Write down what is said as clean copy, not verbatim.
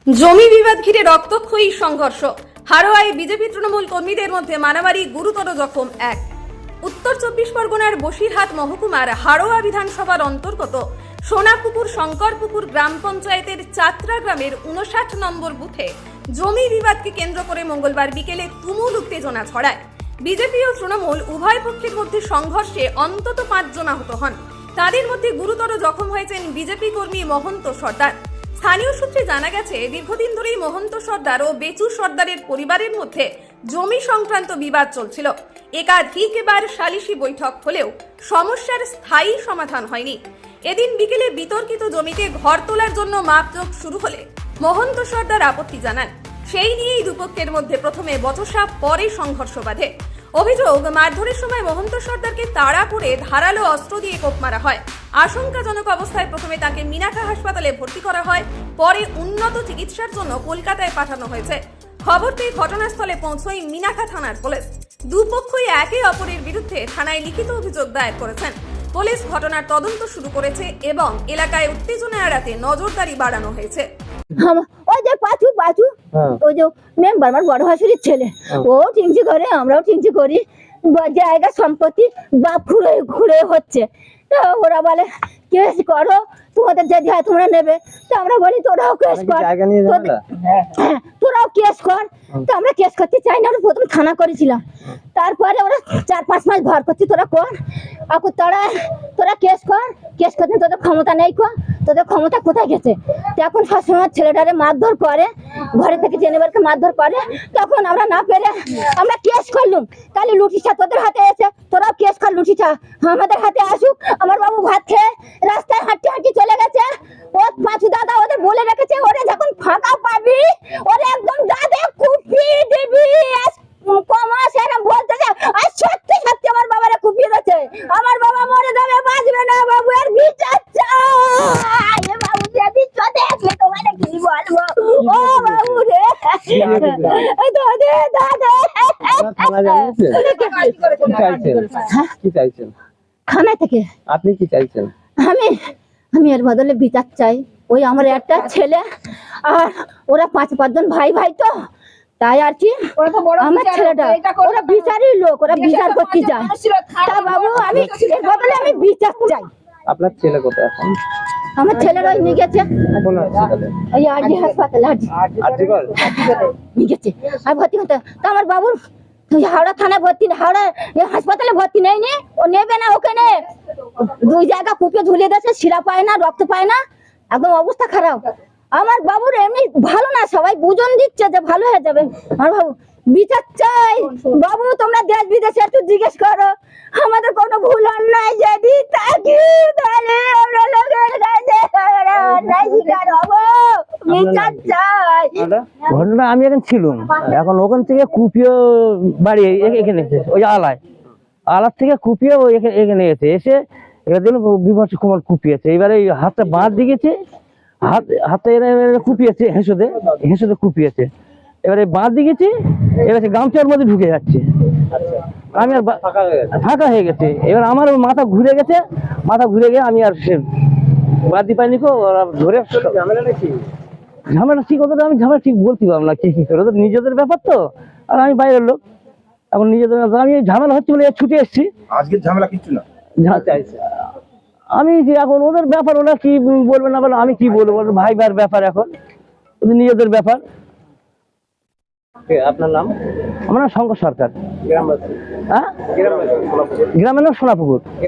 জমি বিবাদ ঘিরে রক্তক্ষয়ী সংঘর্ষ। হাড়োয়ায় বিজেপি তৃণমূল কর্মীদের মধ্যে মারামারি, গুরুতর জখম এক। উত্তর চব্বিশ পরগনার বসিরহাট মহকুমার হাড়োয়া বিধানসভার অন্তর্গত সোনাপুকুর শঙ্করপুকুর গ্রাম পঞ্চায়েতের চাত্রা গ্রামের 59 নম্বর বুথে জমি বিবাদকে কেন্দ্র করে মঙ্গলবার বিকেলে তুমুল উত্তেজনা ছড়ায়। বিজেপি ও তৃণমূল উভয় পক্ষের মধ্যে সংঘর্ষে অন্তত 5 জন আহত হন। তাদের মধ্যে গুরুতর জখম হয়েছেন বিজেপি কর্মী মহন্ত সর্দার। স্থানীয় সূত্রে জানা গেছে, দীর্ঘদিন ধরেই মহন্ত সর্দার ও বেচু সর্দারের পরিবারের মধ্যে জমি সংক্রান্ত বিবাদ চলছিল। একাধিকবার সালিশি বৈঠক হলেও সমস্যার স্থায়ী সমাধান হয়নি। এদিন বিকেলে বিতর্কিত জমিতে ঘর তোলার জন্য মাপজোক শুরু হলে মহন্ত সর্দার আপত্তি জানান। সেই নিয়েই দুপক্ষের মধ্যে প্রথমে বচসা, পরে সংঘর্ষ বাধে। অভিযোগ, মারধরের সময় মহন্ত সর্দারকে তাড়া করে ধারালো অস্ত্র দিয়ে কোপ মারা হয়। আশঙ্কাজনক অবস্থায় প্রথমে তাকে মিনাখা হাসপাতালে ভর্তি করা হয়, পরে উন্নত চিকিৎসার জন্য কলকাতায় পাঠানো হয়েছে। খবর পেয়ে ঘটনাস্থলে পৌঁছয় মিনাখা থানার পুলিশ। দুপক্ষই একে অপরের বিরুদ্ধে থানায় লিখিত অভিযোগ দায়ের করেছেন। পুলিশ ঘটনার তদন্ত শুরু করেছে এবং এলাকায় উত্তেজনা এড়াতে নজরদারি বাড়ানো হয়েছে। ওই যে পাঁচু ওই যে মেম্বার আমার বড় ভাসুরের ছেলে, ও টিংচি করে, আমরাও টিংচি করি। জায়গা সম্পত্তি বাপ ঘুরে হচ্ছে। তো ওরা বলে কেস করো, তোমাদের যদি হয় তোমরা নেবে। তো আমরা বলি তোরাও কেস কর, তোরাও কেস কর। তো আমরা কেস করতে চাই না, আমরা প্রথমে থানা করেছিলাম। তারপরে ওরা 4-5 মাস ভর করছি, তোরা কর। এখন তোরা কেস কর, কেস করতে তোদের ক্ষমতা নেই, তোদের ক্ষমতা কোথায় গেছে? এখন সবসময় ছেলেটারে মারধর করে, ঘরে থেকে জেনেবারকে মারধর করে। তখন আমরা না পেরে আমরা কেস করলুম। তাহলে লুটিটা তোদের হাতে এসে তোরাও কেস কর, লুটিটা আমাদের হাতে আসুক। আমার বাবু ভাত খেয়ে রাস্তায় হাঁটি চলে গেছে। ও পাঁচু দাদা ওদের বলে রেখেছে, ওরে যখন ফাঁকা পাবি ওরে একদম দাদে কুপিয়ে দিবি। কমাস এরম বলতেছে, আর সত্যি সত্যি আমার বাবারে কুপিয়ে দিচ্ছে। আমার বাবা মরে যাবে, বাঁচবে না। বাবু এর বিচার চাই। বাবু যদি দেখলে তোমারে কি বলবো? ও বাবু রে, দাদা কি চাইছেন থানা থেকে? আপনি কি চাইছেন? আমি এর বদলে বিচার চাই। ওই আমার একটা ছেলে আর ওরা 5 জন ভাই তো, তাই আর কি আমার ছেলেটা, ওরা বিচারই লোক, ওরা বিচার করতে যায়। তা বাবু আমি এর বদলে আমি বিচার চাই। আপনার ছেলে কোথায় এখন? আমার ছেলের ওই নিয়ে গেছে কোন হাসপাতালে? ওই আরজি হাসপাতালে, নিয়ে গেছে আর ভর্তি হতে। তা আমার বাবুর হাওড়া থানায় ভর্তি, হাওড়া হাসপাতালে ভর্তি নেয়নি, ও নেবে না। ওখানে 2 জায়গা কুপিয়ে ঝুলিয়ে দিয়েছে, শিরা পায় না, রক্ত পায় না, একদম অবস্থা খারাপ। আমার বাবুর এমনি ভালো না, সবাই বুঝন দিচ্ছে যে ভালো হয়ে যাবে। আমার বাবু বিচার চাই। বাবু তোমরা দেশ বিদেশে একটু জিজ্ঞেস করো, আমাদের কোনো ভুল নাই। যদি থাকি তাহলে আমরা লোকের কাছে নাই শিকার হবো। বিচার চাই। ঘটনা আমি এখন ছিলাম, এখন ওখান থেকে কুপিয়ে বাড়ি এখানে এসে ওই আলার থেকে কুপিয়ে এখানে এসে এবার দেখলাম বিভৎস কুমার কুপিয়েছে। এবারে হাতটা বাঁধ দিয়েছে, হাতে কুপিয়েছে, হেঁসোতে কুপিয়েছে। এবারে বাঁধ দিয়েছি, এবার গামছার মধ্যে ঢুকে যাচ্ছে। আমি আর ফাঁকা হয়ে গেছে। এবার আমার মাথা ঘুরে গেছে, আমি আর সে বাদ পাইনি। ওরা ধরে ঝামেলা ঠিক হতো, আমি ঝামেলা ঠিক বলতে পারলাম না কি করে। ওদের নিজেদের ব্যাপার তো, আর আমি বাইরের লোক। এখন নিজেদের আমি ঝামেলা হচ্ছে বলে ছুটে এসেছি। আজকের ঝামেলা কিছু না, আমি এখন ওদের ব্যাপার, ওরা কি বলবে না বলে আমি কি বলবো? ভাই ভাইয়ের ব্যাপার, এখন ওদের নিজেদের ব্যাপার। আপনার নাম? আমার নাম শঙ্কর সরকার। গ্রামবাসী? হ্যাঁ, গ্রামের নাম সোনাপুকুর।